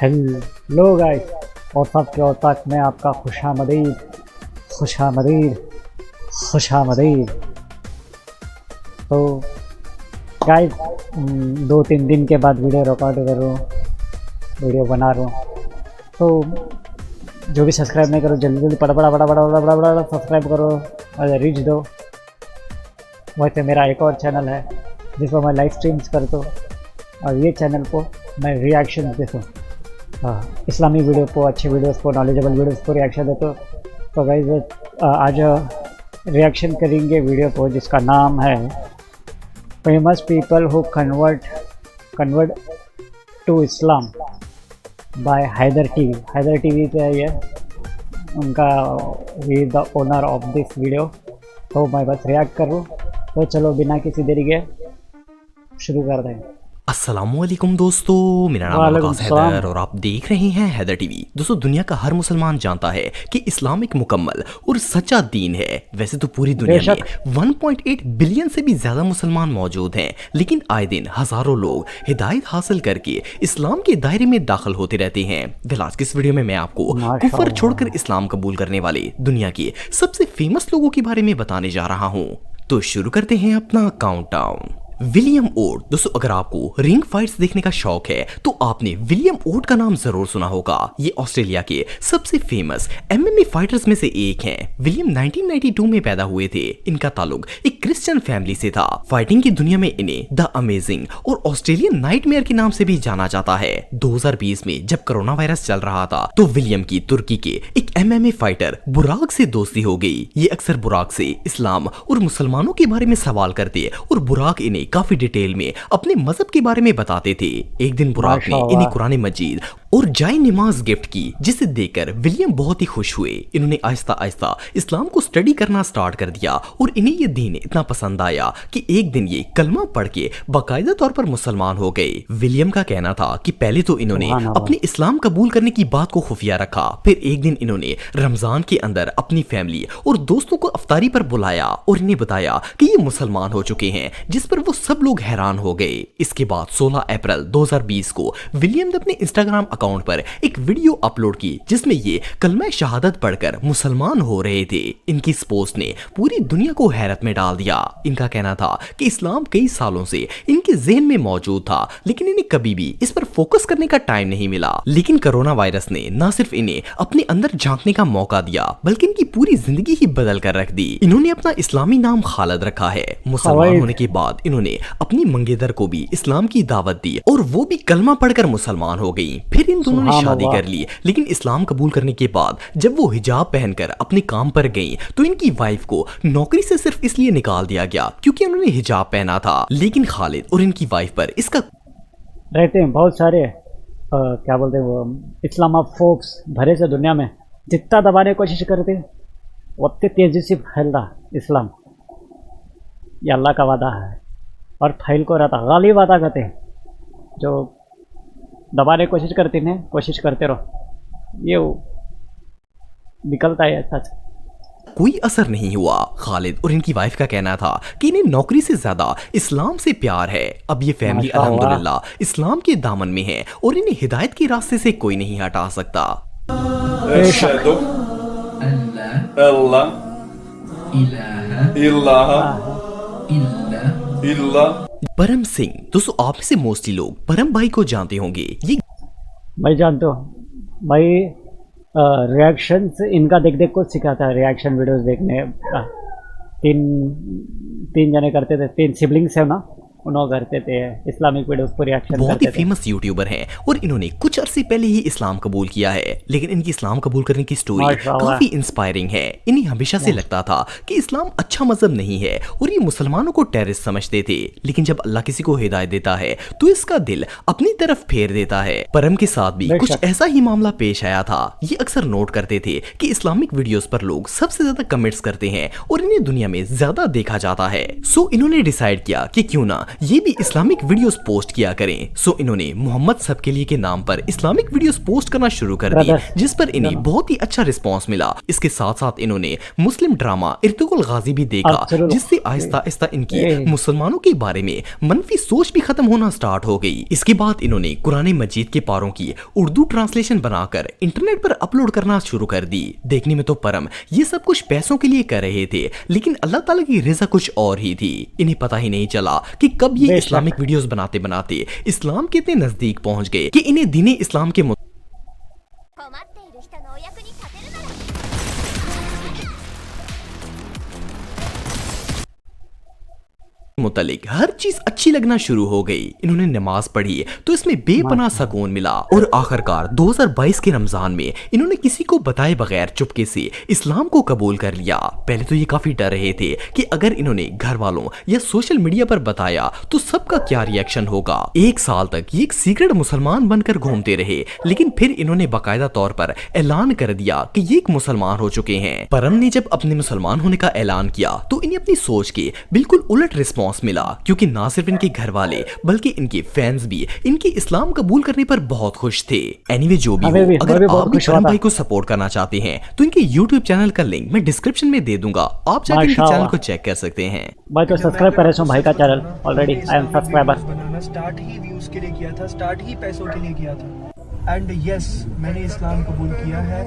Hello guys और सबके और तक मैं आपका खुशामदीद। तो गाइस 2-3 दिन के बाद वीडियो रिकॉर्ड कर रहा हूँ, वीडियो बना रहा हूँ। तो जो भी सब्सक्राइब नहीं करो जल्दी जल्दी बड़ा सब्सक्राइब करो और रीच दो। वैसे मेरा एक और चैनल है जिस पर मैं लाइव स्ट्रीम्स करता हूँ और ये चैनल को मैं रिएक्शन देता हूँ। इस्लामी वीडियो को, अच्छे वीडियोस को, नॉलेजेबल वीडियोस को रिएक्शन देता हूँ। तो गाइस आज रिएक्शन करेंगे वीडियो को जिसका नाम है famous people who convert to Islam by Haidar TV पे है ये उनका, we the owner of this video. तो मैं बस रिएक्ट कर रहा हूँ। तो चलो बिना किसी देरी के शुरू कर दें। अस्सलामुअलैकुम दोस्तों, मेरा नाम है वकास हैदर और आप देख रहे हैं हैदर टीवी। दोस्तों, दुनिया का हर मुसलमान जानता है कि इस्लाम एक मुकम्मल और सच्चा दीन है। वैसे तो पूरी दुनिया में 1.8 बिलियन से भी ज्यादा मुसलमान मौजूद हैं, लेकिन आए दिन हजारों लोग हिदायत हासिल करके इस्लाम के दायरे में दाखिल होते रहते हैं। फिलहाल आज की इस वीडियो में मैं आपको कुफर छोड़कर इस्लाम कबूल करने वाले दुनिया के सबसे फेमस लोगों के बारे में बताने जा रहा हूँ। तो शुरू करते हैं अपना काउंटडाउन। विलियम ओट। दोस्तों, अगर आपको रिंग फाइट्स देखने का शौक है तो आपने विलियम ओट का नाम जरूर सुना होगा। ये ऑस्ट्रेलिया के सबसे फेमस एमएमए फाइटर्स में से एक हैं। विलियम 1992 में पैदा हुए थे। इनका ताल्लुक एक क्रिश्चियन फैमिली से था। फाइटिंग की दुनिया में इन्हें द अमेजिंग और ऑस्ट्रेलियन नाइटमेयर के नाम से भी जाना जाता है। 2020 में जब कोरोना वायरस चल रहा था तो विलियम की तुर्की के एक एमएमए फाइटर बुराक से दोस्ती हो गई। ये अक्सर बुराक से इस्लाम और मुसलमानों के बारे में सवाल करते और बुराक इन्हें काफी डिटेल में अपने मजहब के बारे में बताते थे। एक दिन बुराक ने इन्हें कुरान मजीद और जाय नमाज गिफ्ट की, जिसे देखकर विलियम बहुत ही खुश हुए। इन्होंने आहिस्ता आहिस्ता इस्लाम को स्टडी करना स्टार्ट कर दिया और इन्हें ये दीन इतना पसंद आया कि एक दिन ये कलमा पढ़ के बाकायदा तौर पर मुसलमान हो गए। विलियम का कहना था कि पहले तो इन्होंने अपने इस्लाम कबूल करने की बात को खुफिया रखा, फिर एक दिन इन्होंने रमजान के अंदर अपनी फैमिली और दोस्तों को अफ्तारी पर बुलाया और इन्हें बताया कि ये मुसलमान हो चुके हैं, जिस पर वो सब लोग हैरान हो गए। इसके बाद 16 अप्रैल 2020 को विलियम ने अपने इंस्टाग्राम अकाउंट पर एक वीडियो अपलोड की जिसमें ये कलमा शहादत पढ़कर मुसलमान हो रहे थे। इनकी इस पोस्ट ने पूरी दुनिया को हैरत में डाल दिया। इनका कहना था कि इस्लाम कई सालों से इनके ज़हन में मौजूद था, लेकिन इन्हें कभी भी इस पर फोकस करने का टाइम नहीं मिला। लेकिन कोरोना वायरस ने न सिर्फ इन्हें अपने अंदर झांकने का मौका दिया, बल्कि इनकी पूरी जिंदगी ही बदल कर रख दी। इन्होंने अपना इस्लामी नाम खालिद रखा है। मुसलमान होने के बाद इन्होंने अपनी मंगेदर को भी इस्लाम की दावत दी और वो भी कलमा पढ़कर मुसलमान हो गई। फिर इन दोनों ने शादी कर ली, लेकिन इस्लाम कबूल करने के बाद जब वो हिजाब पहनकर अपने काम पर गईं, तो इनकी वाइफ को नौकरी से सिर्फ इसलिए निकाल दिया गया क्योंकि उन्होंने हिजाब पहना था। लेकिन खालिद और इनकी वाइफ पर इसका रहते हैं बहुत सारे क्या बोलते हैं वो इस्लामोफोब्स भरे से दुनिया में, जितना दबाने की कोशिश करते हैं उतनी तेजी से फैल रहा इस्लाम। ये अल्लाह का वादा है और फैल को रहता गालिब वादा करते हैं। जो दबाने की कोशिश करते हैं, कोशिश करते रहो, ये निकलता है सच। कोई असर नहीं हुआ। खालिद और इनकी वाइफ का कहना था कि इन्हें नौकरी से ज्यादा इस्लाम से प्यार है। अब ये फैमिली अल्हम्दुलिल्लाह इस्लाम के दामन में है और इन्हें हिदायत के रास्ते से कोई नहीं हटा सकता। परम सिंह। दोस्तों, आप में से मोस्टली लोग परम भाई को जानते होंगे। ये मैं जानता हूँ भाई, रिएक्शंस इनका देख देख को सिखाता है। रिएक्शन वीडियोस देखने तीन जने करते थे, 3 सिबलिंग्स है ना, उन्होंने करते थे इस्लामिक वीडियोस पर रिएक्शन। बहुत ही फेमस यूट्यूबर हैं और इन्होंने कुछ अरसे पहले ही इस्लाम कबूल किया है। लेकिन इनकी इस्लाम कबूल करने की स्टोरी काफी इंस्पायरिंग है। इन्हें हमेशा से लगता था कि इस्लाम अच्छा मजहब नहीं है और ये मुसलमानों को टेररिस्ट समझते थे। लेकिन जब अल्लाह किसी को हिदायत देता है तो इसका दिल अपनी तरफ फेर देता है। परम के साथ भी कुछ ऐसा ही मामला पेश आया था। ये अक्सर नोट करते थे कि इस्लामिक वीडियोस पर लोग सबसे ज्यादा कमेंट्स करते हैं और इन्हें दुनिया में ज्यादा देखा जाता है। सो इन्होंने डिसाइड किया कि क्यों ना ये भी इस्लामिक वीडियोस पोस्ट किया करें। सो इन्होंने मोहम्मद सबके लिए के नाम पर इस्लामिक वीडियोस पोस्ट करना शुरू कर दी, जिस पर इन्हें बहुत ही अच्छा रिस्पॉन्स मिला। इसके साथ साथ इन्होंने मुस्लिम ड्रामा इर्तुगरुल गाजी भी देखा, जिससे आहिस्ता आहिस्ता इनकी मुसलमानों के बारे में मनफी सोच भी खत्म होना स्टार्ट हो गई। इसके बाद इन्होंने कुरान मजीद के पारों की उर्दू ट्रांसलेशन बनाकर इंटरनेट पर अपलोड करना शुरू कर दी। देखने में तो परम ये सब कुछ पैसों के लिए कर रहे थे, लेकिन अल्लाह ताला की रज़ा कुछ और ही थी। इन्हें पता ही नहीं चला कि कब ये इस्लामिक वीडियोस बनाते बनाते इस्लाम के इतने नजदीक पहुंच गए कि इन्हें दीने इस्लाम के मुतालिक हर चीज अच्छी लगना शुरू हो गई। इन्होंने नमाज पढ़ी तो इसमें बेपनाह सुकून मिला और आखिरकार 2022 के रमजान में इन्होंने किसी को बताए बगैर चुपके से इस्लाम को कबूल कर लिया। पहले तो ये काफी डर रहे थे कि अगर इन्होंने घर वालों या सोशल मीडिया पर बताया तो सबका क्या रिएक्शन होगा। 1 साल तक ये एक सीक्रेट मुसलमान बनकर घूमते रहे, लेकिन फिर इन्होंने बाकायदा तौर पर ऐलान कर दिया कि ये एक मुसलमान हो चुके हैं। परम ने जब अपने मुसलमान होने का ऐलान किया तो इन्हें अपनी सोच के बिल्कुल उलट रिस्पॉन्स मिला, क्योंकि ना सिर्फ इनके घर वाले बल्कि इनके फैंस भी इनके इस्लाम कबूल करने पर बहुत खुश थे। एनीवे जो भी हो, अगर आप भी परम भाई को सपोर्ट करना चाहते हैं तो इनके YouTube चैनल का लिंक मैं डिस्क्रिप्शन में दे दूंगा, आप जाकर इनके चैनल को चेक कर सकते हैं। भाई तो सब्सक्राइब करे सो भाई का channel already I am subscriber. Banana start he views के लिए किया था, स्टार्ट ही पैसों के लिए किया था। एंड यस, मैंने इस्लाम कबूल किया है।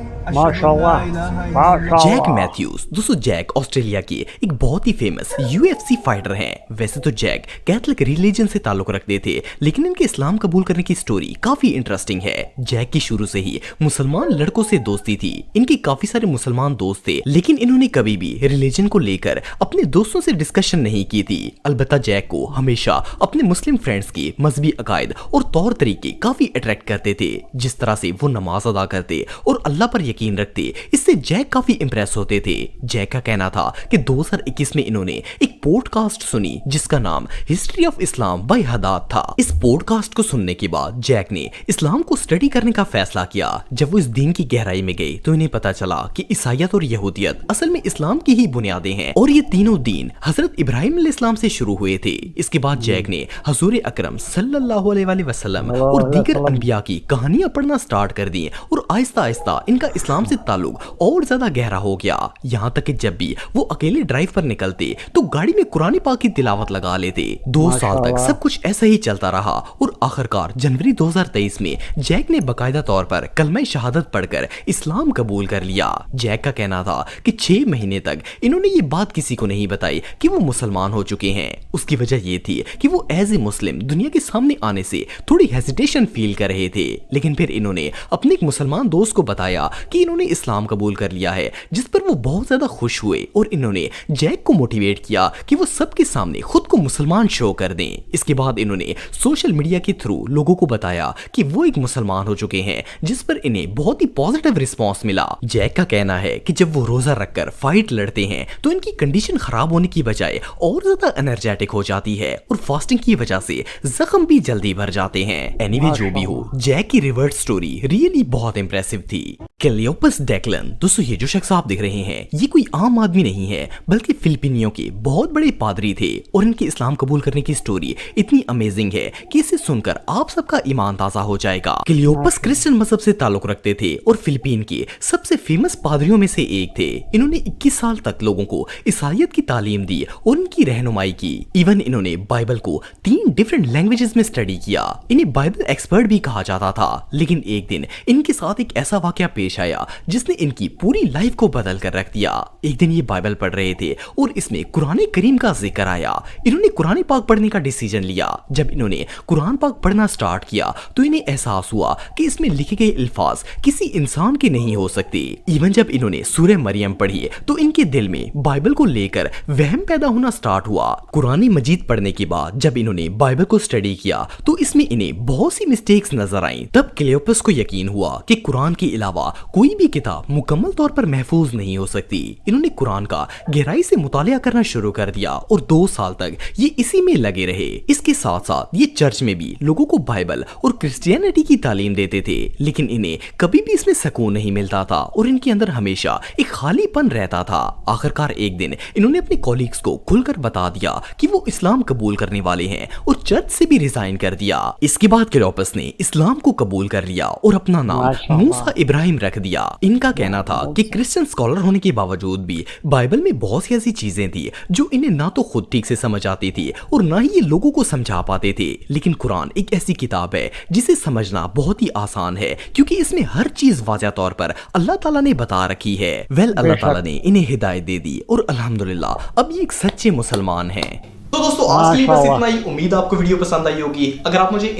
Jack Matthews. दोस्तों जैक ऑस्ट्रेलिया के एक बहुत ही फेमस UFC फाइटर हैं। वैसे तो जैक कैथलिक रिलीजन से ताल्लुक रखते थे, लेकिन इनके इस्लाम कबूल करने की स्टोरी काफी इंटरेस्टिंग है। जैक की शुरू से ही मुसलमान लड़कों से दोस्ती थी। इनके काफी सारे मुसलमान दोस्त थे, लेकिन इन्होंने कभी भी रिलीजन को लेकर अपने दोस्तों से डिस्कशन नहीं की थी। अलबत्ता जैक को हमेशा अपने मुस्लिम फ्रेंड्स के मजहबी अकायद और तौर तरीके काफी अट्रैक्ट करते थे। जिस तरह से वो नमाज अदा करते और अल्लाह पर यकीन रखते, इससे जैक काफी इंप्रेस होते थे। जैक का कहना था कि 2021 में इन्होंने एक पॉडकास्ट सुनी जिसका नाम हिस्ट्री ऑफ इस्लाम बाय हदाद था। इस पॉडकास्ट को सुनने के बाद जैक ने इस्लाम को स्टडी करने का फैसला किया। जब वो इस दीन की गहराई में गए तो इन्हें पता चला कि ईसाईयत और यहूदियत असल में इस्लाम की ही बुनियादें हैं और ये तीनों दीन हजरत इब्राहिम अलैहिस्सलाम से शुरू हुए थे। इसके बाद जैक ने हुजूर अकरम सल्लल्लाहु अलैहि वसल्लम और दीगर अंबिया की कहानियां पढ़ना स्टार्ट कर दी और आहिस्ता आहिस्ता इनका इस्लाम से ताल्लुक और ज्यादा गहरा हो गया। यहाँ तक कि जब भी वो अकेले ड्राइव पर निकलते तो गाड़ी में कुरान पाक की तिलावत लगा लेते। 2 साल तक सब कुछ ऐसा ही चलता रहा और आखिरकार जनवरी 2023 में जैक ने बाकायदा तौर पर कलमा शहादत पढ़कर इस्लाम कबूल कर लिया। जैक का कहना था कि 6 महीने तक इन्होंने ये बात किसी को नहीं बताई कि वो मुसलमान हो चुके हैं। उसकी वजह ये थी कि वो एज ए मुस्लिम दुनिया के सामने आने से थोड़ी हेजिटेशन फील कर रहे थे, लेकिन फिर इन्होंने अपने एक मुसलमान दोस्त को बताया कि इन्होंने इस्लाम कबूल कर लिया है, जिस पर वो बहुत ज्यादा खुश हुए और इन्होंने जैक को मोटिवेट किया कि वो सबके सामने खुद को मुसलमान शो कर दें। इसके बाद इन्होंने सोशल मीडिया के थ्रू लोगों को बताया कि वो एक मुसलमान हो चुके हैं, जिस पर इन्हें बहुत ही पॉजिटिव रिस्पॉन्स मिला। जैक का कहना है कि जब वो रोजा रखकर फाइट लड़ते हैं तो इनकी कंडीशन खराब होने की बजाय और ज्यादा एनर्जेटिक हो जाती है और फास्टिंग की वजह से जख्म भी जल्दी भर जाते हैं। एनीवे जो भी हो, जैक की रिवर्स स्टोरी रियली बहुत इंप्रेसिव थी। क्लियोपस डेक्लन। दोस्तों ये जो शख्स आप देख रहे हैं ये कोई आम आदमी नहीं है, बल्कि फिलिपिनियों के बहुत बड़े पादरी थे और इनके इस्लाम कबूल करने की स्टोरी इतनी अमेजिंग है कि इसे सुनकर आप सबका ईमान ताजा हो जाएगा। क्लियोपस क्रिश्चियन मजहब से ताल्लुक रखते थे और फिलिपीन के सबसे फेमस पादरियों में से एक थे। इन्होंने 21 साल तक लोगों को ईसाईयत की तालीम दी और उनकी रहनुमाई की। इवन इन्होंने बाइबल को 3 डिफरेंट लैंग्वेजेस में स्टडी किया। इन्हें बाइबल एक्सपर्ट भी कहा जाता था, लेकिन एक दिन इनके साथ एक ऐसा वाकया पेश आया जिसने इनकी पूरी लाइफ को बदल कर रख दिया। एक दिन ये बाइबल पढ़ रहे थे और इसमें कुरान करीम का जिक्र आया। इन्होंने कुरान पाक पढ़ने का डिसीजन लिया। जब इन्होंने कुरान पाक पढ़ना स्टार्ट किया तो इन्हें एहसास हुआ कि इसमें लिखे गए अल्फाज किसी इंसान के नहीं हो सकते। इवन जब इन्होंने सूरह मरियम पढ़ी तो इनके दिल में बाइबल को लेकर वहम पैदा होना स्टार्ट हुआ। कुरान मजीद पढ़ने के बाद जब इन्होंने बाइबल को स्टडी किया तो इसमें इन्हें बहुत सी मिस्टेक्स नजर आई। तब क्लियोपस को यकीन हुआ कि कुरान के अलावा कोई भी किताब मुकम्मल तौर पर महफूज नहीं हो सकती। इन्होंने कुरान का गहराई से मुतालिया करना शुरू कर दिया और 2 साल तक ये इसी में लगे रहे। इसके साथ साथ ये चर्च में भी लोगों को बाइबल और क्रिश्चियनिटी की तालीम देते थे, लेकिन इन्हें कभी भी इसमें सुकून नहीं मिलता था और इनके अंदर हमेशा एक खालीपन रहता था। आखिरकार एक दिन इन्होंने अपने कॉलीग्स को खुलकर बता दिया कि वो इस्लाम कबूल करने वाले हैं और चर्च से भी रिजाइन कर दिया। इसके बाद क्लोपस ने इस्लाम को कबूल कर लिया और अपना नाम मूसा इब्राहिम रख दिया। इनका कहना था कि क्रिश्चियन स्कॉलर होने के बावजूद भी बाइबल में बहुत सी ऐसी चीजें थी जो इन्हें ना तो खुद ठीक से समझ आती थी और ना ही ये लोगों को समझा पाते थे, लेकिन कुरान एक ऐसी किताब है जिसे समझना बहुत ही आसान है क्योंकि इसमें हर चीज वाज़ह तौर पर अल्लाह ताला ने बता रखी है। अल्लाह ताला ने इन्हें हिदायत दे दी और अल्हम्दुलिल्लाह अब ये एक सच्चे मुसलमान हैं। तो दोस्तों आज के लिए बस इतना ही। उम्मीद आपको वीडियो पसंद आई होगी। अगर आप मुझे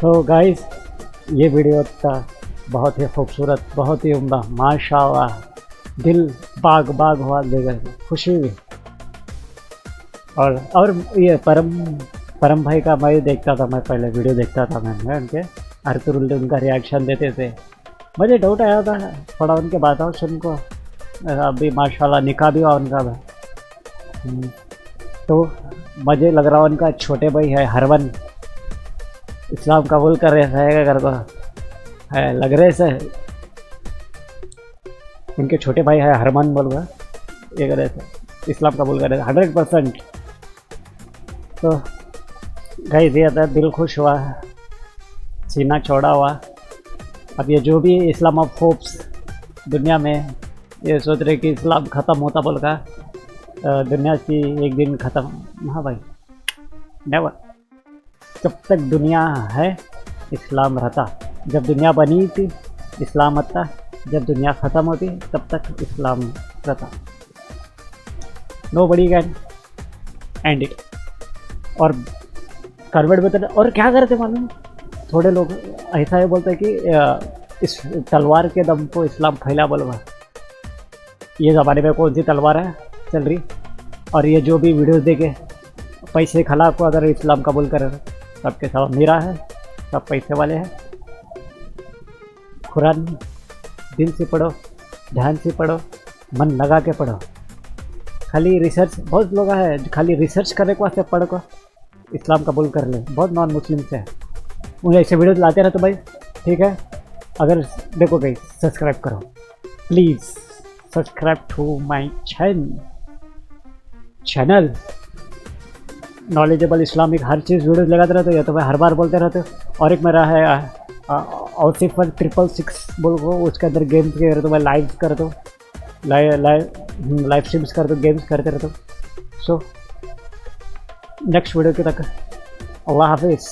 तो गाइस ये वीडियो था बहुत ही खूबसूरत, बहुत ही उम्दा, माशाल्लाह, दिल बाग बाग हुआ देकर खुशी हुई। और ये परम भाई का मैं देखता था, मैं पहले वीडियो देखता था, मैं उनके अर्तुरुल उनका रिएक्शन देते थे, मुझे डाउट आया था थोड़ा उनके बातों सुन को। अभी माशाल्लाह निकाह भी हुआ उनका भी, तो मुझे लग रहा उनका छोटे भाई है हरवन इस्लाम कबूल कर रहे है कर को है लग रहे से उनके छोटे भाई है हरमन बोल रहा ये कर रहे थे इस्लाम कबूल कर रहे थे 100%। तो गाइस ये था, दिल खुश हुआ, सीना चौड़ा हुआ। अब ये जो भी इस्लाम ऑफ होप्स दुनिया में ये सोच रहे कि इस्लाम ख़त्म होता बोल का दुनिया की एक दिन ख़त्म, हाँ भाई नेवर। जब तक दुनिया है इस्लाम रहता, जब दुनिया बनी थी इस्लाम रहता, जब दुनिया ख़त्म होती तब तक इस्लाम रहता। Nobody can and it. और करवट बता और क्या करते मालूम, थोड़े लोग ऐसा है बोलते हैं कि इस तलवार के दम को इस्लाम फैला बोलवा। ये ज़माने में कौन सी तलवार है चल रही, और ये जो भी वीडियोस देखे पैसे खिला को अगर इस्लाम कबूल करे सबके सब मेरा है, सब पैसे वाले हैं। कुरान दिल से पढ़ो, ध्यान से पढ़ो, मन लगा के पढ़ो। खाली रिसर्च, बहुत लोग हैं खाली रिसर्च करने को वास्ते पढ़ को इस्लाम कबूल कर ले, बहुत नॉन मुस्लिम से है। मुझे ऐसे वीडियोस लाते रहे तो भाई ठीक है, अगर देखो गई सब्सक्राइब करो please, subscribe to my channel knowledgeable Islamic हर चीज़ वीडियोस लगाते रहते हो, या तो मैं हर बार बोलते रहते हो। और एक मेरा है और सिर्फ 666 बोल को, उसके अंदर गेम्स के रहते हो, मैं लाइव कर दो, लाइव स्ट्रीम्स कर दो, गेम्स करते रहते हो। सो नेक्स्ट वीडियो के तक अल्लाह हाफिज़।